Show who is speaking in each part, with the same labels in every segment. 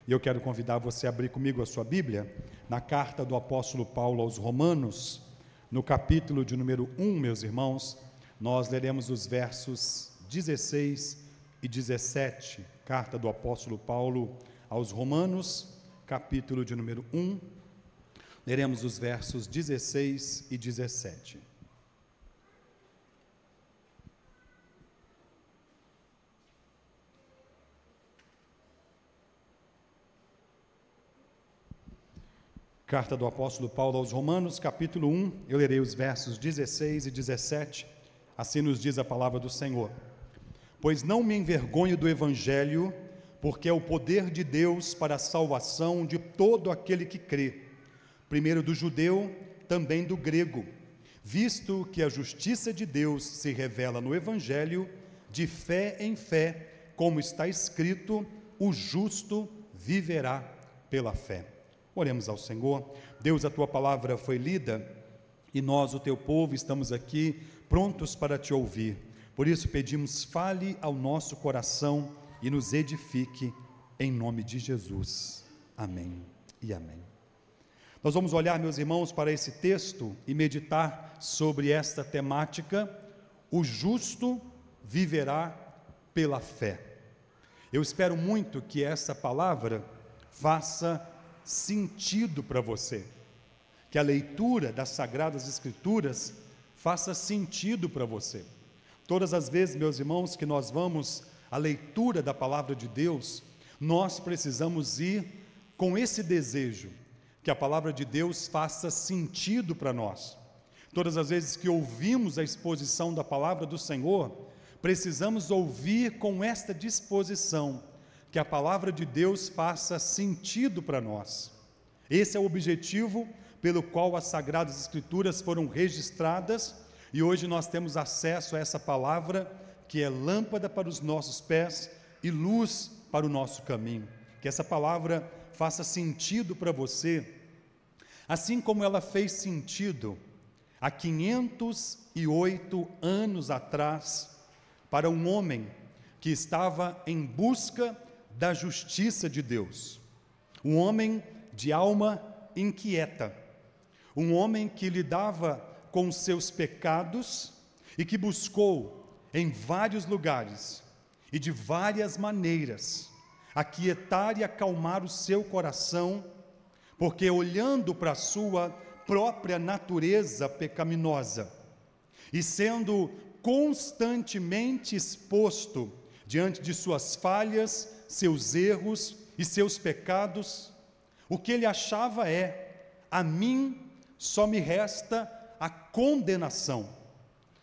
Speaker 1: E eu quero convidar você a abrir comigo a sua Bíblia, na carta do apóstolo Paulo aos Romanos, no capítulo de número 1, meus irmãos, nós leremos os versos 16 e 17, carta do apóstolo Paulo aos Romanos, capítulo de número 1, leremos os versos 16 e 17. Carta do apóstolo Paulo aos Romanos, capítulo 1, eu lerei os versos 16 e 17, assim nos diz a palavra do Senhor. Pois não me envergonho do Evangelho, porque é o poder de Deus para a salvação de todo aquele que crê, primeiro do judeu, também do grego, visto que a justiça de Deus se revela no Evangelho, de fé em fé, como está escrito, o justo viverá pela fé. Oremos ao Senhor. Deus, a Tua palavra foi lida e nós, o Teu povo, estamos aqui prontos para Te ouvir. Por isso pedimos, fale ao nosso coração e nos edifique em nome de Jesus. Amém e amém. Nós vamos olhar, meus irmãos, para esse texto e meditar sobre esta temática: o justo viverá pela fé. Eu espero muito que essa palavra faça sentido para você, que a leitura das Sagradas Escrituras faça sentido para você. Todas as vezes, meus irmãos, que nós vamos à leitura da palavra de Deus, nós precisamos ir com esse desejo, que a palavra de Deus faça sentido para nós. Todas as vezes que ouvimos a exposição da palavra do Senhor, precisamos ouvir com esta disposição, que a palavra de Deus faça sentido para nós. Esse é o objetivo pelo qual as Sagradas Escrituras foram registradas, e hoje nós temos acesso a essa palavra, que é lâmpada para os nossos pés e luz para o nosso caminho. Que essa palavra faça sentido para você, assim como ela fez sentido há 508 anos atrás, para um homem que estava em busca da justiça de Deus, um homem de alma inquieta, um homem que lidava com seus pecados e que buscou em vários lugares e de várias maneiras aquietar e acalmar o seu coração, porque olhando para a sua própria natureza pecaminosa e sendo constantemente exposto diante de suas falhas, seus erros e seus pecados, o que ele achava a mim só me resta a condenação.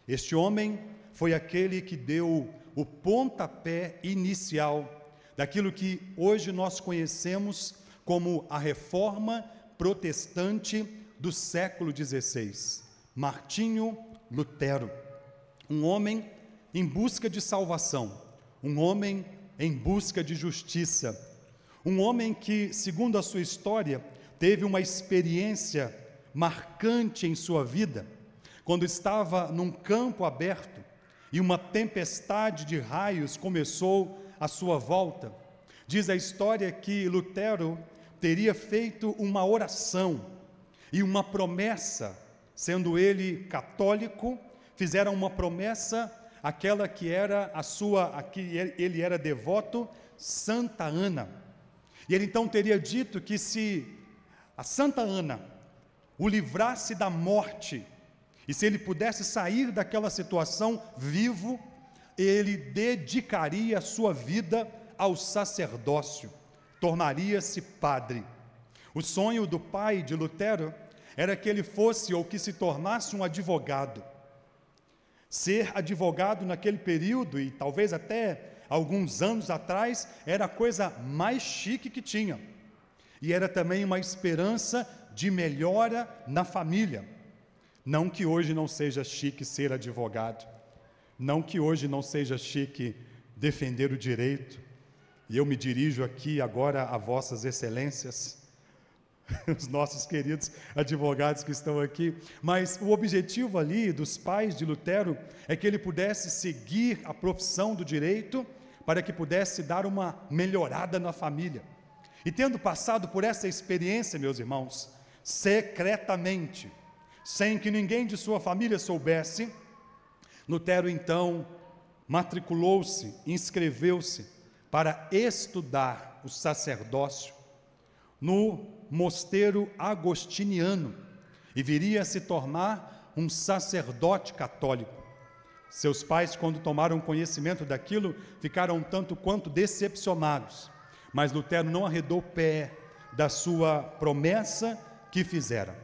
Speaker 1: Este homem foi aquele que deu o pontapé inicial daquilo que hoje nós conhecemos como a Reforma Protestante do século XVI, Martinho Lutero, um homem em busca de salvação, um homem em busca de justiça, um homem que, segundo a sua história, teve uma experiência marcante em sua vida, quando estava num campo aberto e uma tempestade de raios começou à sua volta. Diz a história que Lutero teria feito uma oração e uma promessa, sendo ele católico, fizeram uma promessa, aquela que era a que ele era devoto, Santa Ana. E ele então teria dito que se a Santa Ana o livrasse da morte, e se ele pudesse sair daquela situação vivo, ele dedicaria a sua vida ao sacerdócio, tornaria-se padre. O sonho do pai de Lutero era que ele fosse ou que se tornasse um advogado. Ser advogado naquele período, e talvez até alguns anos atrás, era a coisa mais chique que tinha. E era também uma esperança de melhora na família. Não que hoje não seja chique ser advogado, não que hoje não seja chique defender o direito, e eu me dirijo aqui agora a vossas excelências, os nossos queridos advogados que estão aqui, mas o objetivo ali dos pais de Lutero é que ele pudesse seguir a profissão do direito para que pudesse dar uma melhorada na família. E tendo passado por essa experiência, meus irmãos, secretamente, sem que ninguém de sua família soubesse, Lutero então matriculou-se, inscreveu-se para estudar o sacerdócio no mosteiro agostiniano e viria a se tornar um sacerdote católico. Seus pais, quando tomaram conhecimento daquilo, ficaram tanto quanto decepcionados, mas Lutero não arredou pé da sua promessa que fizera.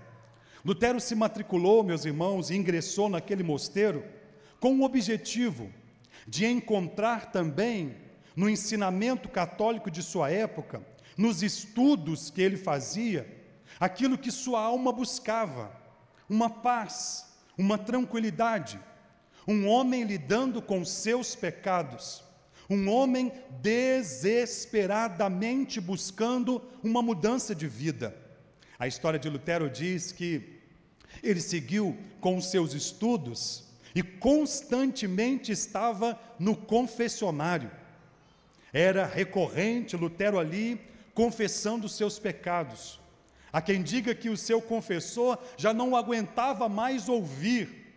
Speaker 1: Lutero se matriculou, meus irmãos, e ingressou naquele mosteiro com o objetivo de encontrar também no ensinamento católico de sua época, nos estudos que ele fazia, aquilo que sua alma buscava: uma paz, uma tranquilidade, um homem lidando com seus pecados, um homem desesperadamente buscando uma mudança de vida. A história de Lutero diz que ele seguiu com os seus estudos e constantemente estava no confessionário. Era recorrente Lutero ali confessando os seus pecados. Há quem diga que o seu confessor já não aguentava mais ouvir,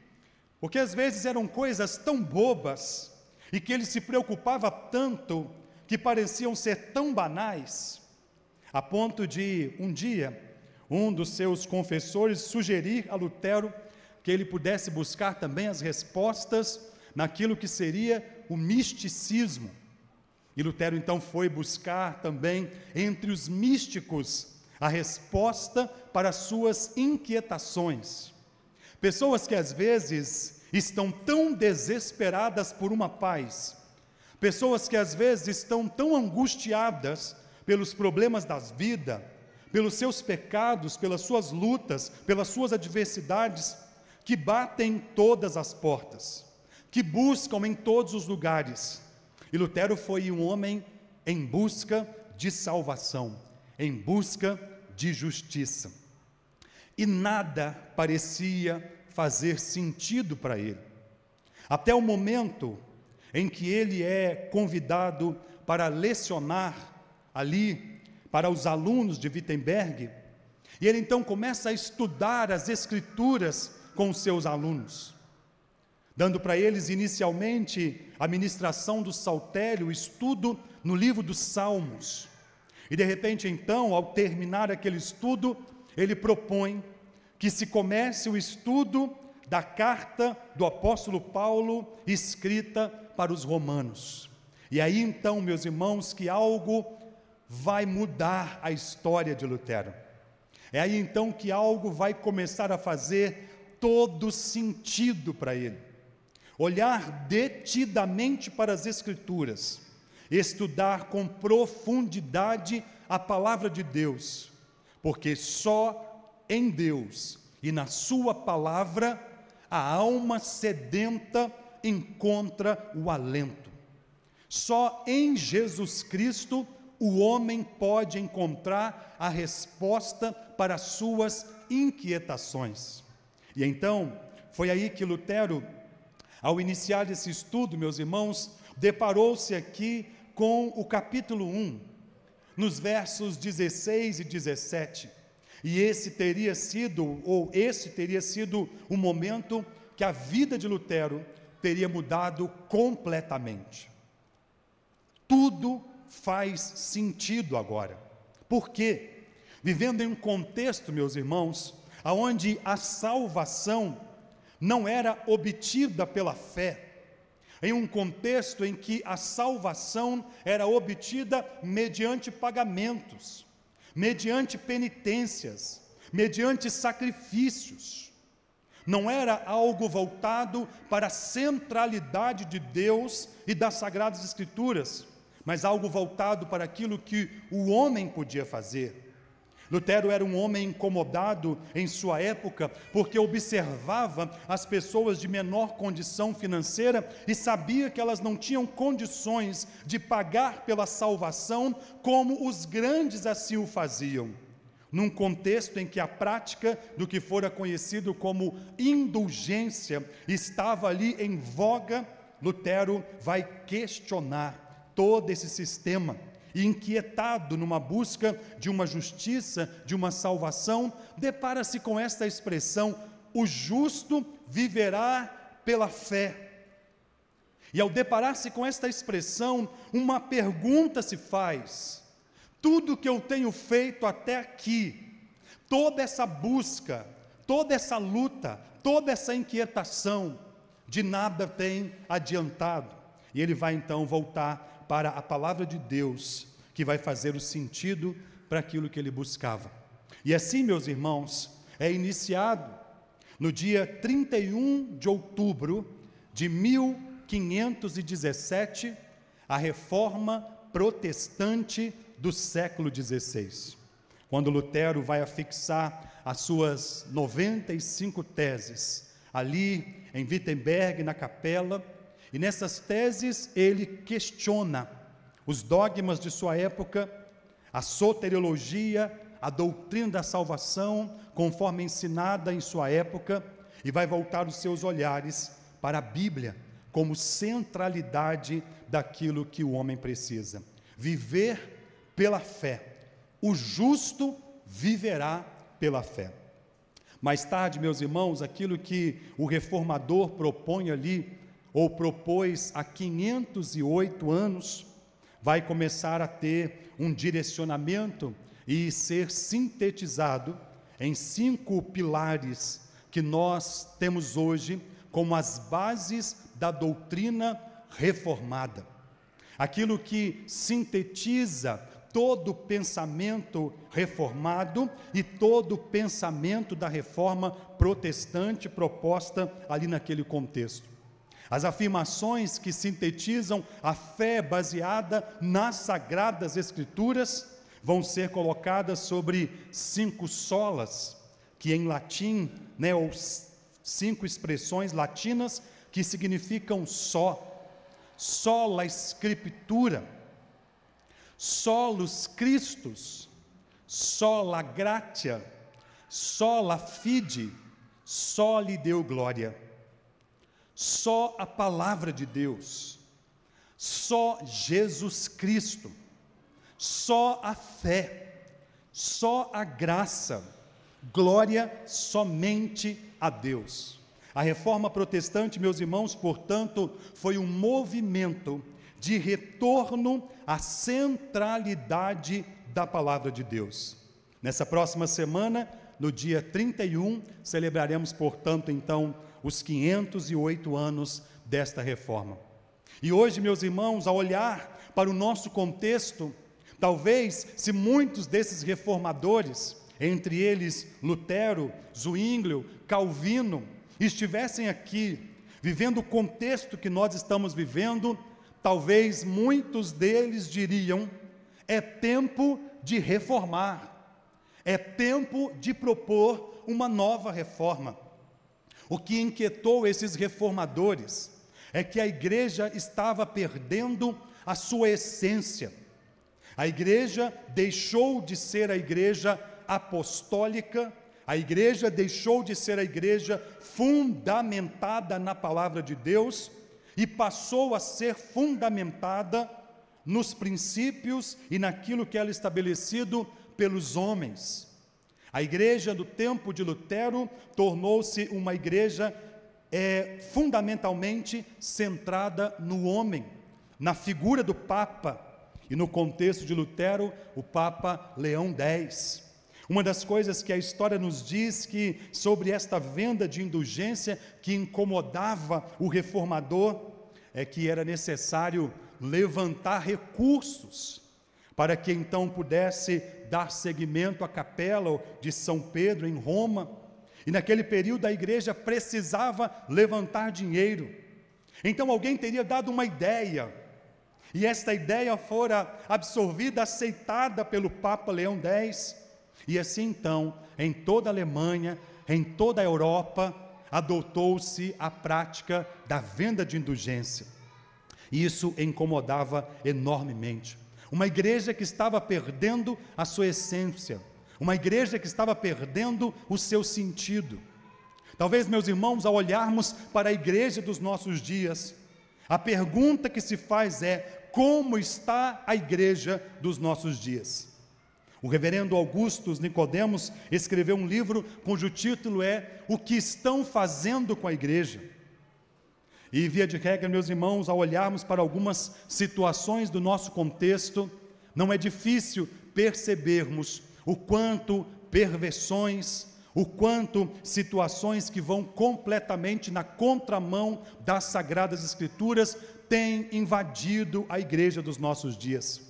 Speaker 1: porque às vezes eram coisas tão bobas e que ele se preocupava tanto que pareciam ser tão banais, a ponto de um dia um dos seus confessores sugerir a Lutero que ele pudesse buscar também as respostas naquilo que seria o misticismo. E Lutero então foi buscar também entre os místicos a resposta para as suas inquietações. Pessoas que às vezes estão tão desesperadas por uma paz, pessoas que às vezes estão tão angustiadas pelos problemas da vida, pelos seus pecados, pelas suas lutas, pelas suas adversidades, que batem todas as portas, que buscam em todos os lugares. E Lutero foi um homem em busca de salvação, em busca de justiça. E nada parecia fazer sentido para ele. Até o momento em que ele é convidado para lecionar ali para os alunos de Wittenberg, e ele então começa a estudar as Escrituras com os seus alunos, dando para eles inicialmente a ministração do saltério, o estudo no livro dos Salmos. E de repente então, ao terminar aquele estudo, ele propõe que se comece o estudo da carta do apóstolo Paulo escrita para os romanos. E aí então, meus irmãos, que algo vai mudar a história de Lutero. É aí então que algo vai começar a fazer todo sentido para ele. Olhar detidamente para as Escrituras, estudar com profundidade a palavra de Deus, porque só em Deus e na sua palavra a alma sedenta encontra o alento. Só em Jesus Cristo o homem pode encontrar a resposta para as suas inquietações. E então, foi aí que Lutero, ao iniciar esse estudo, meus irmãos, deparou-se aqui com o capítulo 1, nos versos 16 e 17. E esse teria sido o momento que a vida de Lutero teria mudado completamente. Tudo faz sentido agora. Por quê? Vivendo em um contexto, meus irmãos, onde a salvação não era obtida pela fé, em um contexto em que a salvação era obtida mediante pagamentos, mediante penitências, mediante sacrifícios. Não era algo voltado para a centralidade de Deus e das Sagradas Escrituras, mas algo voltado para aquilo que o homem podia fazer. Lutero era um homem incomodado em sua época, porque observava as pessoas de menor condição financeira e sabia que elas não tinham condições de pagar pela salvação como os grandes assim o faziam. Num contexto em que a prática do que fora conhecido como indulgência estava ali em voga, Lutero vai questionar todo esse sistema e inquietado numa busca de uma justiça, de uma salvação, depara-se com esta expressão: o justo viverá pela fé. E ao deparar-se com esta expressão, uma pergunta se faz: tudo que eu tenho feito até aqui, toda essa busca, toda essa luta, toda essa inquietação, de nada tem adiantado. E ele vai então voltar para a palavra de Deus, que vai fazer o sentido para aquilo que ele buscava. E assim, meus irmãos, é iniciado no dia 31 de outubro de 1517, a reforma protestante do século XVI, quando Lutero vai afixar as suas 95 teses, ali em Wittenberg, na capela, e nessas teses ele questiona os dogmas de sua época, a soteriologia, a doutrina da salvação, conforme ensinada em sua época, e vai voltar os seus olhares para a Bíblia, como centralidade daquilo que o homem precisa. Viver pela fé. O justo viverá pela fé. Mais tarde, meus irmãos, aquilo que o reformador propõe ali, ou propôs há 508 anos, vai começar a ter um direcionamento e ser sintetizado em 5 pilares que nós temos hoje como as bases da doutrina reformada. Aquilo que sintetiza todo o pensamento reformado e todo o pensamento da reforma protestante proposta ali naquele contexto. As afirmações que sintetizam a fé baseada nas Sagradas Escrituras vão ser colocadas sobre 5 solas, que em latim, ou 5 expressões latinas que significam só, sola Scriptura, solus Christus, sola gratia, sola fide, soli Deo gloria. Só a palavra de Deus, só Jesus Cristo, só a fé, só a graça, glória somente a Deus. A reforma protestante, meus irmãos, portanto, foi um movimento de retorno à centralidade da palavra de Deus. Nessa próxima semana, no dia 31, celebraremos, portanto, então, os 508 anos desta reforma. E hoje, meus irmãos, ao olhar para o nosso contexto, talvez, se muitos desses reformadores, entre eles Lutero, Zwinglio, Calvino, estivessem aqui, vivendo o contexto que nós estamos vivendo, talvez muitos deles diriam: é tempo de reformar, é tempo de propor uma nova reforma. O que inquietou esses reformadores é que a igreja estava perdendo a sua essência. A igreja deixou de ser a igreja apostólica, a igreja deixou de ser a igreja fundamentada na palavra de Deus e passou a ser fundamentada nos princípios e naquilo que era estabelecido pelos homens. A igreja do tempo de Lutero tornou-se uma igreja fundamentalmente centrada no homem, na figura do Papa, e no contexto de Lutero, o Papa Leão X. Uma das coisas que a história nos diz que sobre esta venda de indulgência que incomodava o reformador é que era necessário levantar recursos para que então pudesse dar seguimento à capela de São Pedro em Roma, e naquele período a igreja precisava levantar dinheiro. Então alguém teria dado uma ideia, e esta ideia fora absorvida, aceitada pelo Papa Leão X, e assim então, em toda a Alemanha, em toda a Europa, adotou-se a prática da venda de indulgência. Isso incomodava enormemente. Uma igreja que estava perdendo a sua essência, uma igreja que estava perdendo o seu sentido. Talvez, meus irmãos, ao olharmos para a igreja dos nossos dias, a pergunta que se faz é: como está a igreja dos nossos dias. O reverendo Augustus Nicodemos escreveu um livro cujo título é O que estão fazendo com a igreja? E via de regra, meus irmãos, ao olharmos para algumas situações do nosso contexto, não é difícil percebermos o quanto perversões, o quanto situações que vão completamente na contramão das Sagradas Escrituras têm invadido a igreja dos nossos dias.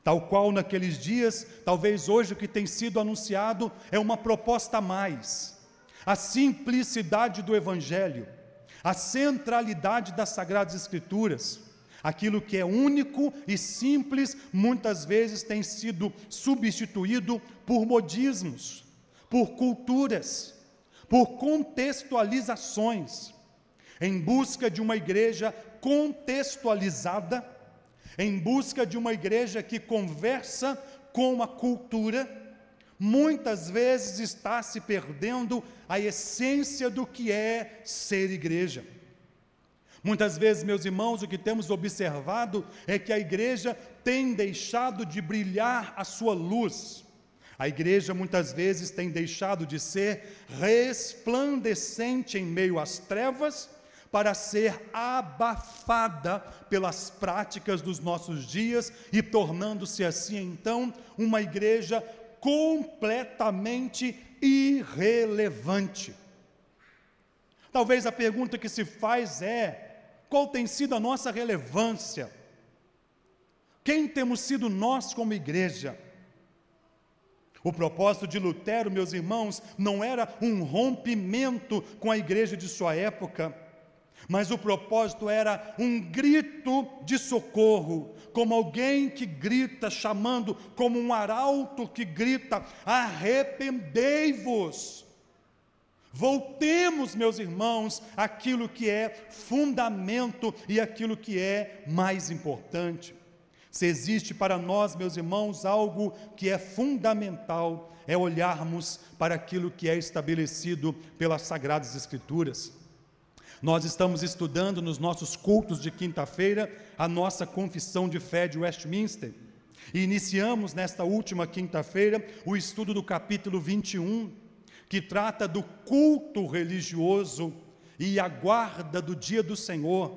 Speaker 1: Tal qual naqueles dias, talvez hoje o que tem sido anunciado é uma proposta a mais. A simplicidade do Evangelho, a centralidade das Sagradas Escrituras, aquilo que é único e simples, muitas vezes tem sido substituído por modismos, por culturas, por contextualizações, em busca de uma igreja contextualizada, em busca de uma igreja que conversa com a cultura, muitas vezes está se perdendo a essência do que é ser igreja. Muitas vezes, meus irmãos, o que temos observado é que a igreja tem deixado de brilhar a sua luz. A igreja muitas vezes tem deixado de ser resplandecente em meio às trevas, para ser abafada pelas práticas dos nossos dias e tornando-se assim então uma igreja completamente irrelevante. Talvez a pergunta que se faz é: qual tem sido a nossa relevância? Quem temos sido nós como igreja? O propósito de Lutero, meus irmãos, não era um rompimento com a igreja de sua época, mas o propósito era um grito de socorro, como alguém que grita, chamando, como um arauto que grita: arrependei-vos. Voltemos, meus irmãos, àquilo que é fundamento e aquilo que é mais importante. Se existe para nós, meus irmãos, algo que é fundamental, é olharmos para aquilo que é estabelecido pelas Sagradas Escrituras. Nós estamos estudando nos nossos cultos de quinta-feira a nossa confissão de fé de Westminster. E iniciamos nesta última quinta-feira o estudo do capítulo 21, que trata do culto religioso e a guarda do dia do Senhor.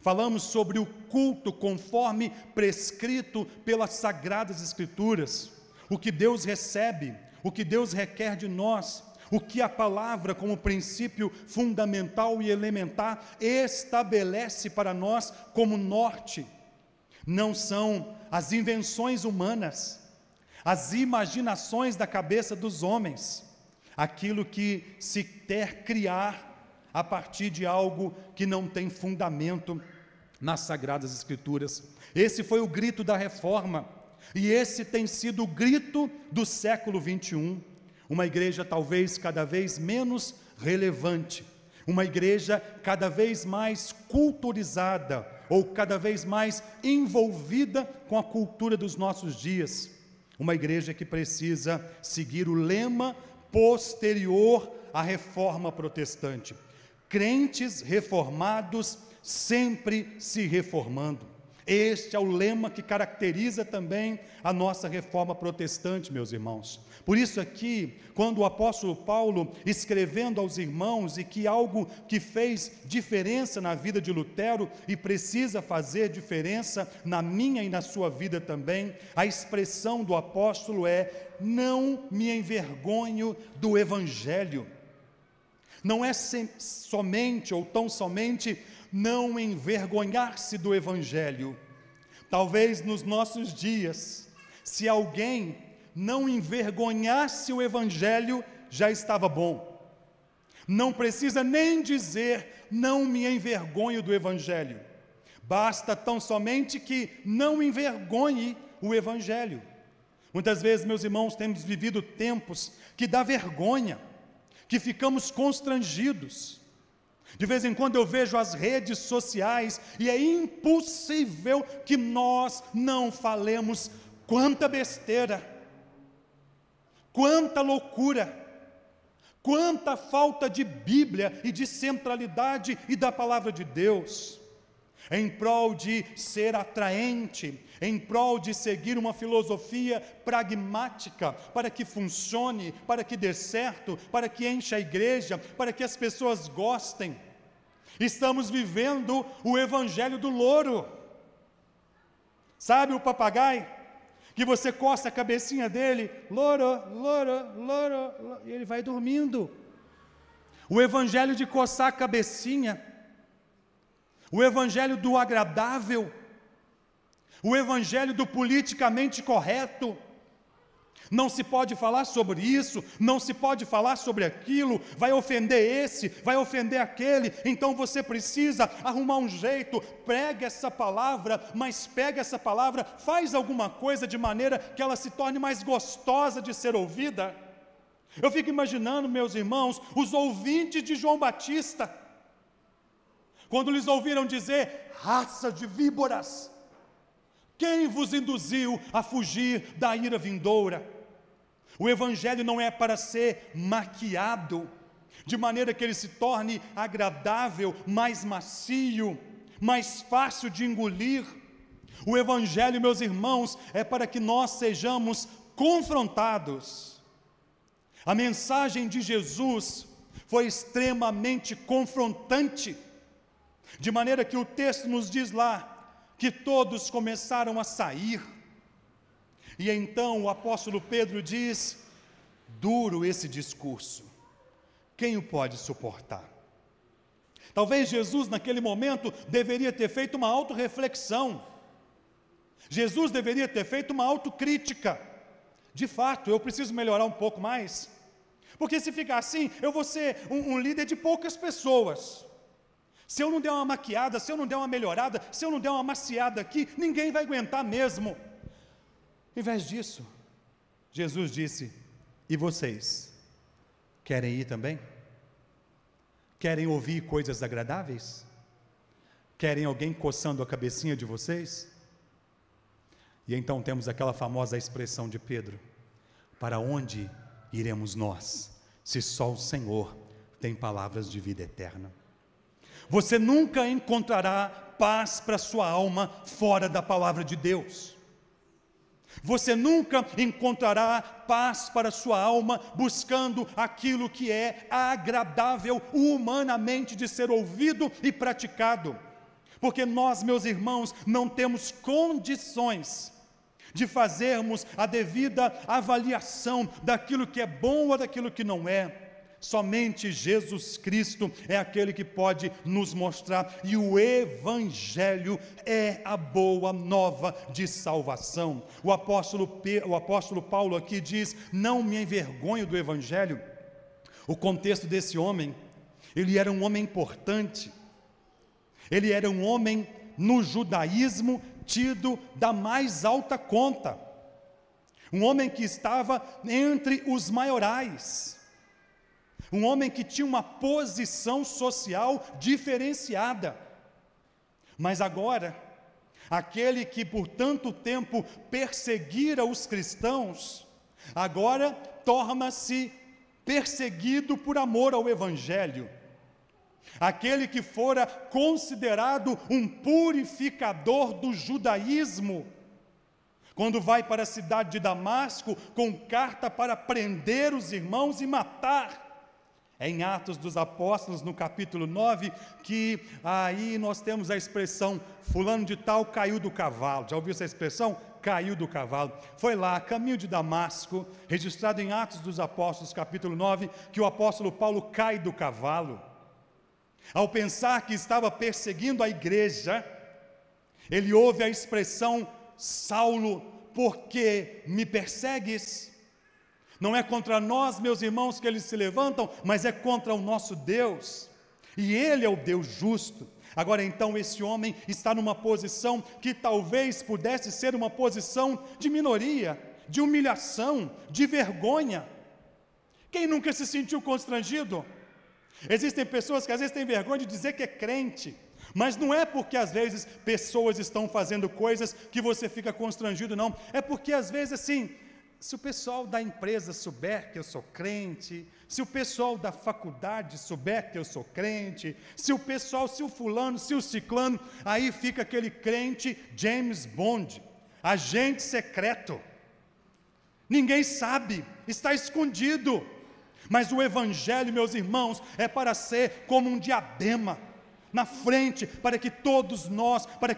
Speaker 1: Falamos sobre o culto conforme prescrito pelas Sagradas Escrituras, o que Deus recebe, o que Deus requer de nós, o que a palavra, como princípio fundamental e elementar, estabelece para nós como norte. Não são as invenções humanas, as imaginações da cabeça dos homens, aquilo que se quer criar a partir de algo que não tem fundamento nas Sagradas Escrituras. Esse foi o grito da Reforma, e esse tem sido o grito do século 21. Uma igreja talvez cada vez menos relevante, uma igreja cada vez mais culturizada, ou cada vez mais envolvida com a cultura dos nossos dias, uma igreja que precisa seguir o lema posterior à Reforma Protestante: crentes reformados sempre se reformando. Este é o lema que caracteriza também a nossa Reforma Protestante, meus irmãos. Por isso aqui, quando o apóstolo Paulo, escrevendo aos irmãos, e que algo que fez diferença na vida de Lutero e precisa fazer diferença na minha e na sua vida também, a expressão do apóstolo é: não me envergonho do Evangelho. Não é somente ou tão somente não envergonhar-se do Evangelho. Talvez nos nossos dias, se alguém não envergonhasse o Evangelho, já estava bom. Não precisa nem dizer: não me envergonho do Evangelho. Basta tão somente que não envergonhe o Evangelho. Muitas vezes, meus irmãos, temos vivido tempos que dá vergonha, que ficamos constrangidos. De vez em quando eu vejo as redes sociais e é impossível que nós não falemos quanta besteira, quanta loucura, quanta falta de Bíblia e de centralidade e da palavra de Deus. em prol de ser atraente, em prol de seguir uma filosofia pragmática, para que funcione, para que dê certo, para que encha a igreja, para que as pessoas gostem. Estamos vivendo o evangelho do louro. Sabe o papagaio? Que você coça a cabecinha dele, louro, louro, louro, louro, e ele vai dormindo. O evangelho de coçar a cabecinha, o evangelho do agradável, o evangelho do politicamente correto. Não se pode falar sobre isso, não se pode falar sobre aquilo, vai ofender esse, vai ofender aquele, então você precisa arrumar um jeito, prega essa palavra, mas pega essa palavra, faz alguma coisa de maneira que ela se torne mais gostosa de ser ouvida. Eu fico imaginando, meus irmãos, os ouvintes de João Batista, quando lhes ouviram dizer, raça de víboras, quem vos induziu a fugir da ira vindoura? O evangelho não é para ser maquiado, de maneira que ele se torne agradável, mais macio, mais fácil de engolir. O evangelho, meus irmãos, é para que nós sejamos confrontados. A mensagem de Jesus foi extremamente confrontante, de maneira que o texto nos diz lá, que todos começaram a sair, e então o apóstolo Pedro diz, duro esse discurso, quem o pode suportar? Talvez Jesus naquele momento deveria ter feito uma autorreflexão, Jesus deveria ter feito uma autocrítica, de fato, eu preciso melhorar um pouco mais, porque se ficar assim, eu vou ser um líder de poucas pessoas. Se eu não der uma maquiada, se eu não der uma melhorada, se eu não der uma maciada aqui, ninguém vai aguentar mesmo. Em vez disso, Jesus disse, e vocês, querem ir também? Querem ouvir coisas agradáveis? Querem alguém coçando a cabecinha de vocês? E então temos aquela famosa expressão de Pedro, para onde iremos nós, se só o Senhor tem palavras de vida eterna? Você nunca encontrará paz para sua alma fora da palavra de Deus. Você nunca encontrará paz para sua alma buscando aquilo que é agradável humanamente de ser ouvido e praticado. Porque nós, meus irmãos, não temos condições de fazermos a devida avaliação daquilo que é bom ou daquilo que não é. Somente Jesus Cristo é aquele que pode nos mostrar, e o Evangelho é a boa nova de salvação. O apóstolo Paulo aqui diz, não me envergonho do Evangelho. O contexto desse homem, ele era um homem importante, ele era um homem no judaísmo tido da mais alta conta, um homem que estava entre os maiorais, um homem que tinha uma posição social diferenciada. Mas agora, aquele que por tanto tempo perseguira os cristãos, agora torna-se perseguido por amor ao Evangelho. Aquele que fora considerado um purificador do judaísmo, quando vai para a cidade de Damasco com carta para prender os irmãos e matar. É em Atos dos Apóstolos, no capítulo 9, que aí nós temos a expressão, fulano de tal caiu do cavalo. Já ouviu essa expressão? Caiu do cavalo. Foi lá, caminho de Damasco, registrado em Atos dos Apóstolos, capítulo 9, que o apóstolo Paulo cai do cavalo. Ao pensar que estava perseguindo a igreja, ele ouve a expressão, Saulo, por que me persegues? Não é contra nós, meus irmãos, que eles se levantam, mas é contra o nosso Deus, e Ele é o Deus justo. Agora então esse homem está numa posição que talvez pudesse ser uma posição de minoria, de humilhação, de vergonha. Quem nunca se sentiu constrangido? Existem pessoas que às vezes têm vergonha de dizer que é crente, mas não é porque às vezes pessoas estão fazendo coisas que você fica constrangido, não. É porque às vezes assim, Se o pessoal da empresa souber que eu sou crente, se o pessoal da faculdade souber que eu sou crente, se o fulano, se o ciclano, aí fica aquele crente James Bond, agente secreto. Ninguém sabe, está escondido. Mas o evangelho, meus irmãos, é para ser como um diadema na frente, para que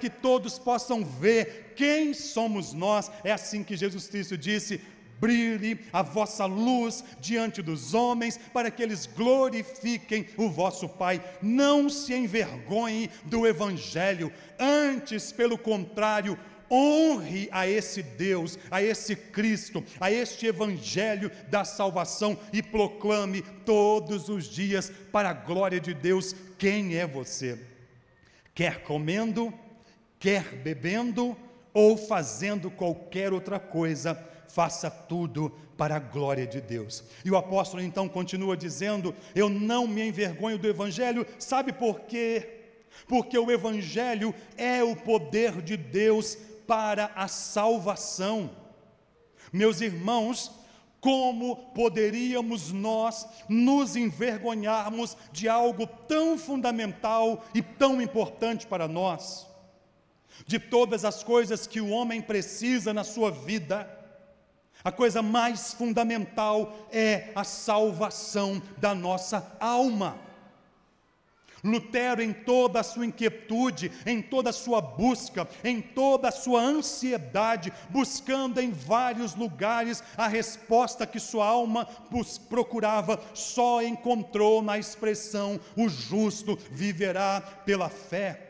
Speaker 1: todos possam ver quem somos nós. É assim que Jesus Cristo disse: brilhe a vossa luz diante dos homens, para que eles glorifiquem o vosso Pai. Não se envergonhe do evangelho, antes, pelo contrário, honre a esse Deus, a esse Cristo, a este evangelho da salvação, e proclame todos os dias, para a glória de Deus, quem é você. Quer comendo, quer bebendo, ou fazendo qualquer outra coisa, faça tudo para a glória de Deus. E o apóstolo então continua dizendo: eu não me envergonho do evangelho. Sabe por quê? Porque o evangelho é o poder de Deus para a salvação. Meus irmãos, como poderíamos nós nos envergonharmos de algo tão fundamental e tão importante para nós? De todas as coisas que o homem precisa na sua vida, a coisa mais fundamental é a salvação da nossa alma. Lutero, em toda a sua inquietude, em toda a sua busca, em toda a sua ansiedade, buscando em vários lugares a resposta que sua alma procurava, só encontrou na expressão: o justo viverá pela fé.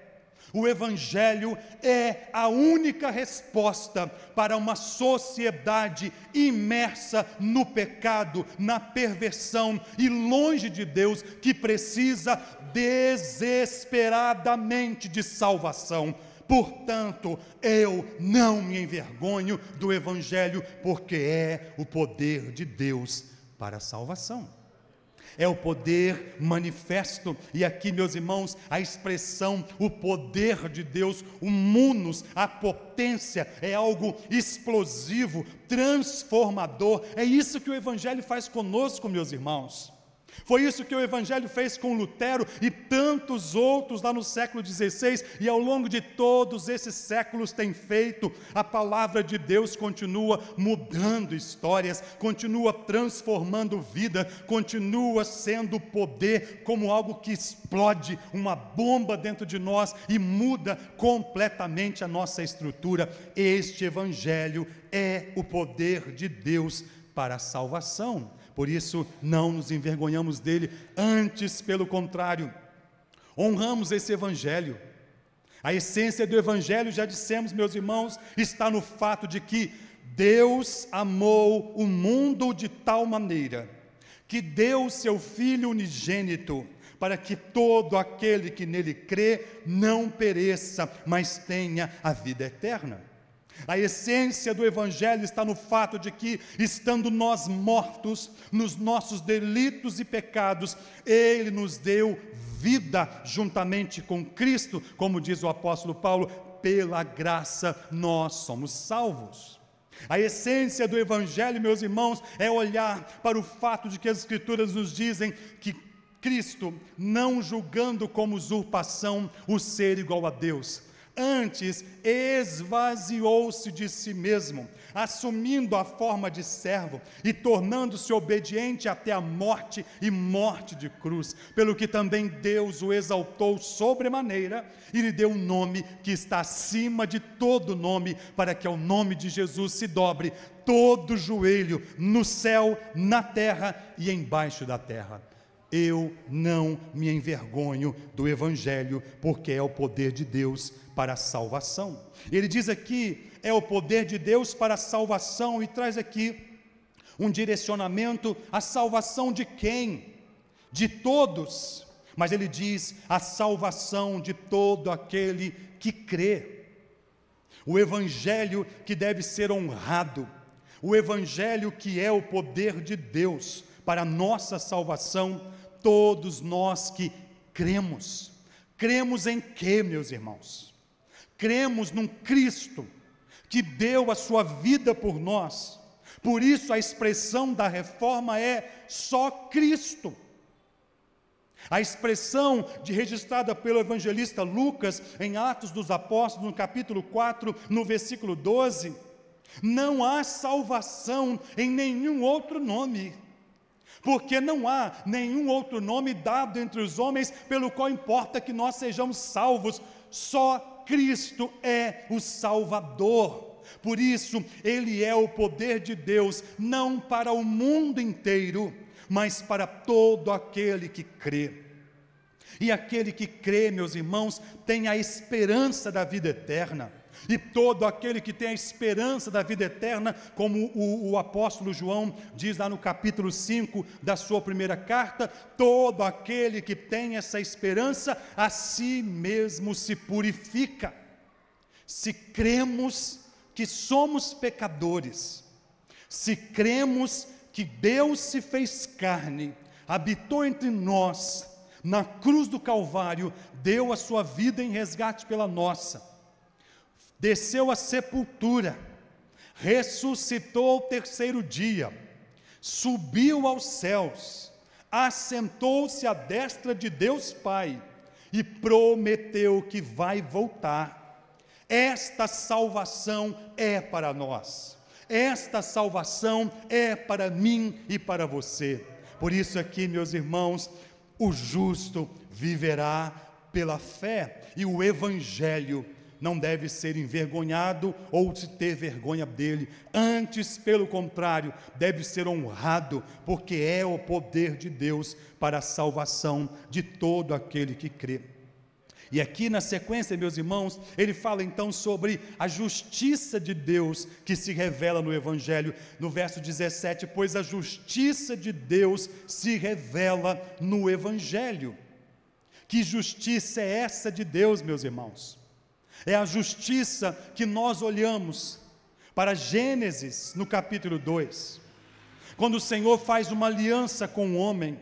Speaker 1: O evangelho é a única resposta para uma sociedade imersa no pecado, na perversão e longe de Deus, que precisa desesperadamente de salvação. Portanto, eu não me envergonho do evangelho, porque é o poder de Deus para a salvação. É o poder manifesto. E aqui, meus irmãos, a expressão o poder de Deus, o munus, a potência, é algo explosivo, transformador. É isso que o evangelho faz conosco, meus irmãos. Foi isso que o evangelho fez com Lutero e tantos outros lá no século XVI, e ao longo de todos esses séculos tem feito. A palavra de Deus continua mudando histórias, continua transformando vida, continua sendo poder, como algo que explode, uma bomba dentro de nós e muda completamente a nossa estrutura. Este evangelho é o poder de Deus para a salvação. Por isso, não nos envergonhamos dele, antes, pelo contrário, honramos esse evangelho. A essência do evangelho, já dissemos, meus irmãos, está no fato de que Deus amou o mundo de tal maneira que deu o seu Filho unigênito, para que todo aquele que nele crê não pereça, mas tenha a vida eterna. A essência do evangelho está no fato de que, estando nós mortos nos nossos delitos e pecados, ele nos deu vida juntamente com Cristo, como diz o apóstolo Paulo: pela graça nós somos salvos. A essência do evangelho, meus irmãos, é olhar para o fato de que as escrituras nos dizem que Cristo, não julgando como usurpação o ser igual a Deus, antes esvaziou-se de si mesmo, assumindo a forma de servo e tornando-se obediente até a morte, e morte de cruz, pelo que também Deus o exaltou sobremaneira e lhe deu um nome que está acima de todo nome, para que ao nome de Jesus se dobre todo joelho, no céu, na terra e embaixo da terra. Eu não me envergonho do evangelho, porque é o poder de Deus para a salvação. Ele diz aqui, é o poder de Deus para a salvação, e traz aqui um direcionamento: a salvação de quem? De todos. Mas ele diz, a salvação de todo aquele que crê. O evangelho que deve ser honrado, o evangelho que é o poder de Deus para a nossa salvação, todos nós que cremos. Cremos em quê, meus irmãos? Cremos num Cristo que deu a sua vida por nós, Por isso a expressão da reforma é só Cristo. A expressão registrada pelo evangelista Lucas em Atos dos Apóstolos, no capítulo 4, no versículo 12, não há salvação em nenhum outro nome, porque não há nenhum outro nome dado entre os homens pelo qual importa que nós sejamos salvos. Só Cristo é o Salvador. Por isso, Ele é o poder de Deus, não para o mundo inteiro, mas para todo aquele que crê. E aquele que crê, meus irmãos, tem a esperança da vida eterna. E todo aquele que tem a esperança da vida eterna, como o apóstolo João diz lá no capítulo 5 da sua primeira carta, todo aquele que tem essa esperança, a si mesmo se purifica. Se cremos que somos pecadores, se cremos que Deus se fez carne, habitou entre nós, na cruz do Calvário, deu a sua vida em resgate pela nossa, desceu à sepultura, ressuscitou ao terceiro dia, subiu aos céus, assentou-se à destra de Deus Pai e prometeu que vai voltar. Esta salvação é para nós, esta salvação é para mim e para você. Por isso aqui, meus irmãos, o justo viverá pela fé, e o evangelho não deve ser envergonhado ou se ter vergonha dele, antes, pelo contrário, deve ser honrado, porque é o poder de Deus para a salvação de todo aquele que crê. E aqui na sequência, meus irmãos, ele fala então sobre a justiça de Deus que se revela no Evangelho, no verso 17, pois a justiça de Deus se revela no Evangelho. Que justiça é essa de Deus, meus irmãos? É a justiça que nós olhamos para Gênesis, no capítulo 2, quando o Senhor faz uma aliança com o homem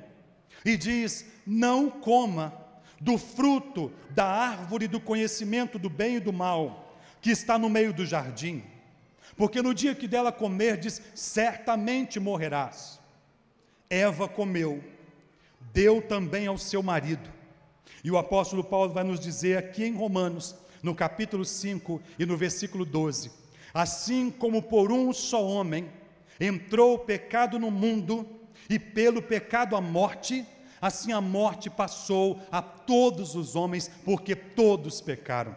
Speaker 1: e diz: não coma do fruto da árvore do conhecimento do bem e do mal, que está no meio do jardim, porque no dia que dela comerdes, certamente morrerás. Eva comeu, deu também ao seu marido. E o apóstolo Paulo vai nos dizer aqui em Romanos, no capítulo 5 e no versículo 12, assim como por um só homem entrou o pecado no mundo, e pelo pecado a morte, assim a morte passou a todos os homens, porque todos pecaram.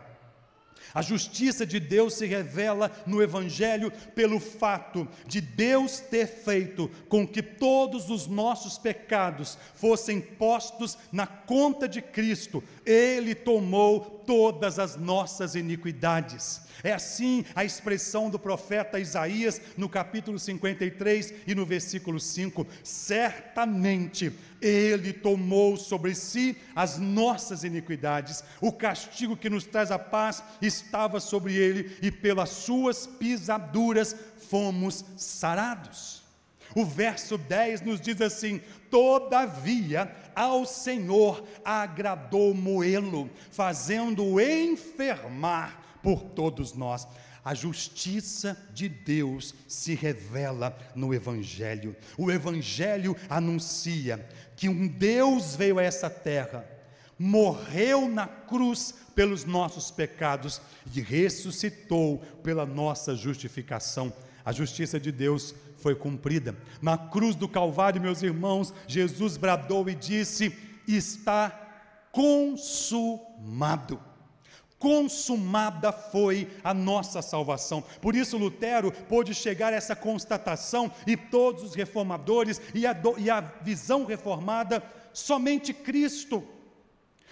Speaker 1: A justiça de Deus se revela no Evangelho pelo fato de Deus ter feito com que todos os nossos pecados fossem postos na conta de Cristo. Ele tomou todas as nossas iniquidades. É assim a expressão do profeta Isaías no capítulo 53 e no versículo 5: certamente Ele tomou sobre si as nossas iniquidades, o castigo que nos traz a paz estava sobre Ele, e pelas suas pisaduras fomos sarados. O verso 10 nos diz assim: todavia ao Senhor agradou moê-lo, fazendo-o enfermar por todos nós. A justiça de Deus se revela no Evangelho. O Evangelho anuncia que um Deus veio a essa terra, morreu na cruz pelos nossos pecados e ressuscitou pela nossa justificação. A justiça de Deus foi cumprida. Na cruz do Calvário, meus irmãos, Jesus bradou e disse: está consumado. Consumada foi a nossa salvação. Por isso Lutero pôde chegar a essa constatação, e todos os reformadores, e a visão reformada: somente Cristo.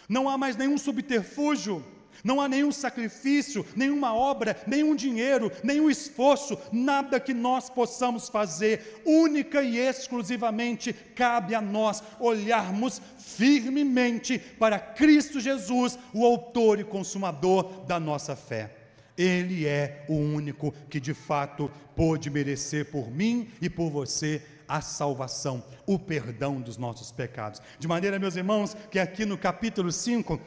Speaker 1: Não há mais nenhum subterfúgio, não há nenhum sacrifício, nenhuma obra, nenhum dinheiro, nenhum esforço, nada que nós possamos fazer. Única e exclusivamente cabe a nós olharmos firmemente para Cristo Jesus, o autor e consumador da nossa fé. Ele é o único que de fato pôde merecer por mim e por você a salvação, o perdão dos nossos pecados. De maneira, meus irmãos, que aqui no capítulo 5,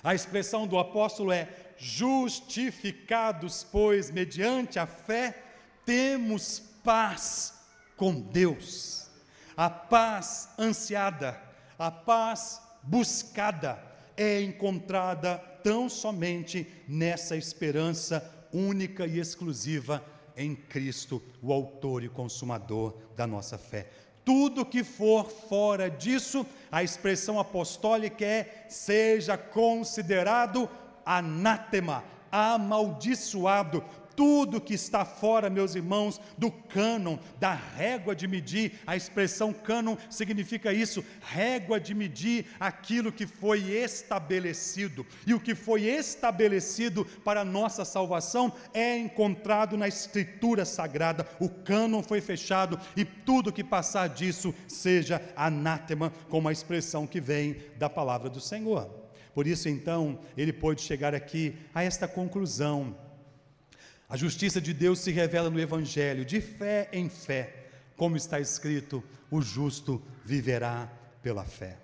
Speaker 1: a expressão do apóstolo é: justificados, pois, mediante a fé, temos paz com Deus. A paz ansiada, a paz buscada é encontrada tão somente nessa esperança única e exclusiva em Cristo, o autor e consumador da nossa fé. Tudo que for fora disso, a expressão apostólica é: seja considerado anátema, amaldiçoado. Tudo que está fora, meus irmãos, do cânon, da régua de medir. A expressão cânon significa isso, régua de medir aquilo que foi estabelecido. E o que foi estabelecido para a nossa salvação é encontrado na Escritura Sagrada. O cânon foi fechado e tudo que passar disso seja anátema, como a expressão que vem da palavra do Senhor. Por isso, então, ele pôde chegar aqui a esta conclusão. A justiça de Deus se revela no Evangelho, de fé em fé, como está escrito: o justo viverá pela fé.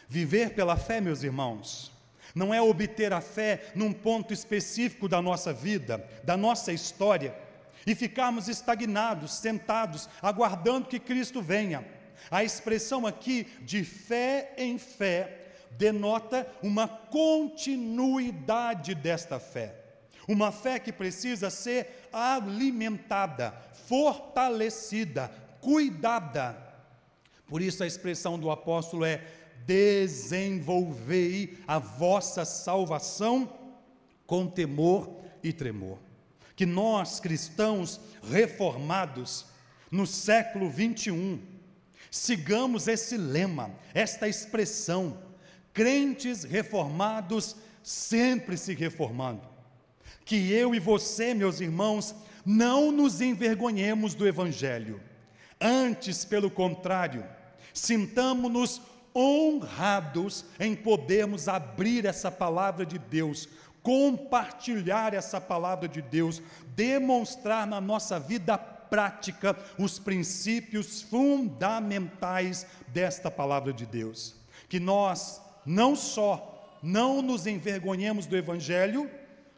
Speaker 1: Viver pela fé, meus irmãos, não é obter a fé num ponto específico da nossa vida, da nossa história, e ficarmos estagnados, sentados, aguardando que Cristo venha. A expressão aqui de fé em fé denota uma continuidade desta fé. Uma fé que precisa ser alimentada, fortalecida, cuidada. Por isso a expressão do apóstolo é: desenvolvei a vossa salvação com temor e tremor. Que nós, cristãos reformados, no século 21, sigamos esse lema, esta expressão: crentes reformados sempre se reformando. Que eu e você, meus irmãos, não nos envergonhemos do Evangelho. Antes, pelo contrário, sintamo-nos honrados em podermos abrir essa palavra de Deus, compartilhar essa palavra de Deus, demonstrar na nossa vida prática os princípios fundamentais desta palavra de Deus. Que nós não só não nos envergonhemos do Evangelho,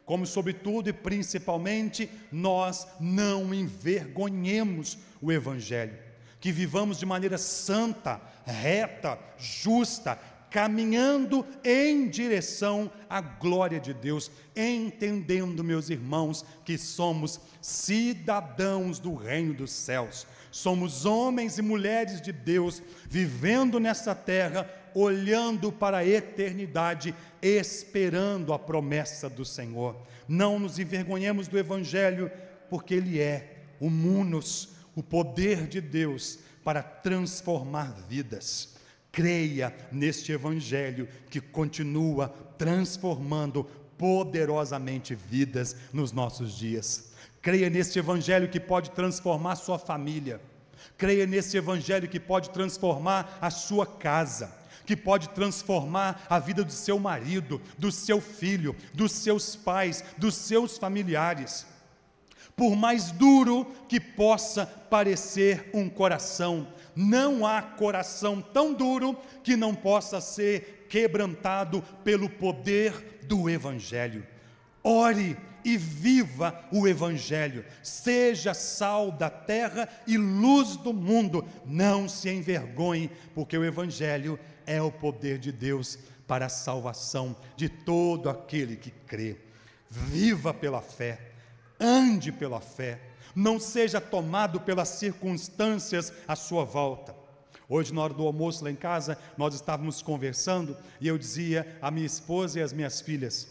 Speaker 1: como sobretudo e principalmente nós não envergonhemos o Evangelho, que vivamos de maneira santa, reta, justa, caminhando em direção à glória de Deus, entendendo, meus irmãos, que somos cidadãos do reino dos céus, somos homens e mulheres de Deus, vivendo nessa terra, olhando para a eternidade, esperando a promessa do Senhor. Não nos envergonhemos do Evangelho, porque ele é o munus, o poder de Deus para transformar vidas. Creia neste Evangelho que continua transformando poderosamente vidas nos nossos dias. Creia neste Evangelho que pode transformar sua família. Creia nesse Evangelho que pode transformar a sua casa, que pode transformar a vida do seu marido, do seu filho, dos seus pais, dos seus familiares. Por mais duro que possa parecer um coração, não há coração tão duro que não possa ser quebrantado pelo poder do Evangelho. Ore e viva o Evangelho, seja sal da terra e luz do mundo, não se envergonhe, porque o Evangelho é o poder de Deus para a salvação de todo aquele que crê. Viva pela fé, ande pela fé, não seja tomado pelas circunstâncias à sua volta. Hoje, na hora do almoço lá em casa, nós estávamos conversando e eu dizia à minha esposa e às minhas filhas: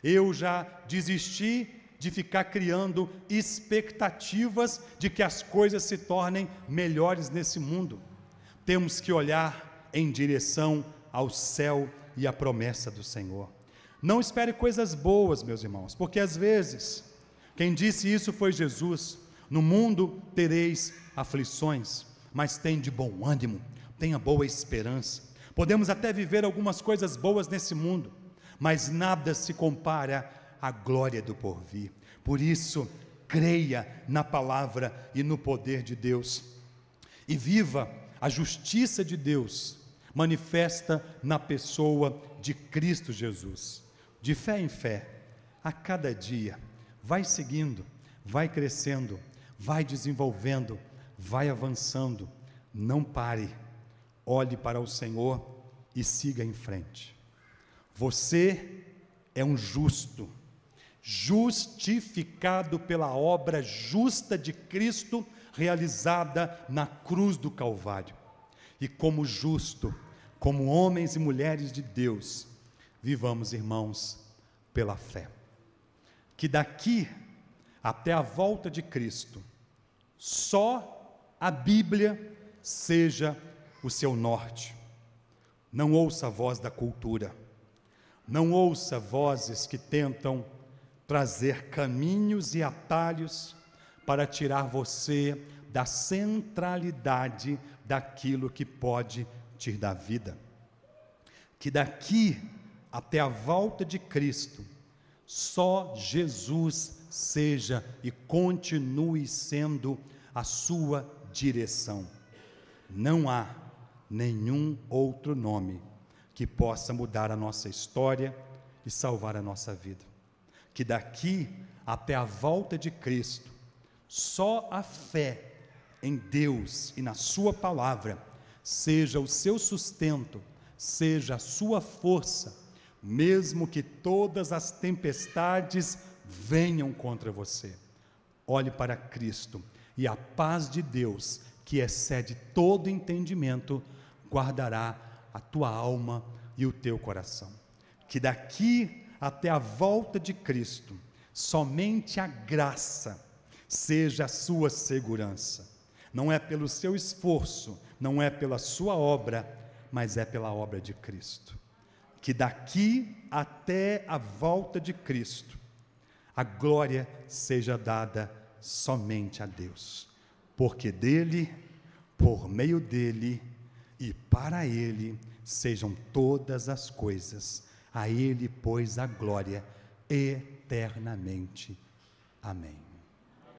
Speaker 1: eu já desisti de ficar criando expectativas de que as coisas se tornem melhores nesse mundo. Temos que olhar em direção ao céu e à promessa do Senhor. Não espere coisas boas, meus irmãos, porque às vezes, quem disse isso foi Jesus: no mundo tereis aflições, mas tende bom ânimo, tenha boa esperança. Podemos até viver algumas coisas boas nesse mundo, mas nada se compara à glória do porvir. Por isso, creia na palavra e no poder de Deus, e viva a justiça de Deus, manifesta na pessoa de Cristo Jesus. De fé em fé, a cada dia, vai seguindo, vai crescendo, vai desenvolvendo, vai avançando, não pare, olhe para o Senhor e siga em frente. Você é um justo, justificado pela obra justa de Cristo, realizada na cruz do Calvário. E como justo, como homens e mulheres de Deus, vivamos, irmãos, pela fé. Que daqui até a volta de Cristo, só a Bíblia seja o seu norte. Não ouça a voz da cultura, não ouça vozes que tentam trazer caminhos e atalhos para tirar você da centralidade daquilo que pode te dar vida. Que daqui até a volta de Cristo, só Jesus seja e continue sendo a sua direção. Não há nenhum outro nome que possa mudar a nossa história e salvar a nossa vida. Que daqui até a volta de Cristo, só a fé em Deus e na sua palavra seja o seu sustento, seja a sua força, mesmo que todas as tempestades venham contra você. Olhe para Cristo e a paz de Deus, que excede todo entendimento, guardará a tua alma e o teu coração. Que daqui até a volta de Cristo, somente a graça seja a sua segurança. Não é pelo seu esforço, não é pela sua obra, mas é pela obra de Cristo. Que daqui até a volta de Cristo, a glória seja dada somente a Deus, porque dele, por meio dele e para ele sejam todas as coisas. A ele, pois, a glória eternamente. Amém.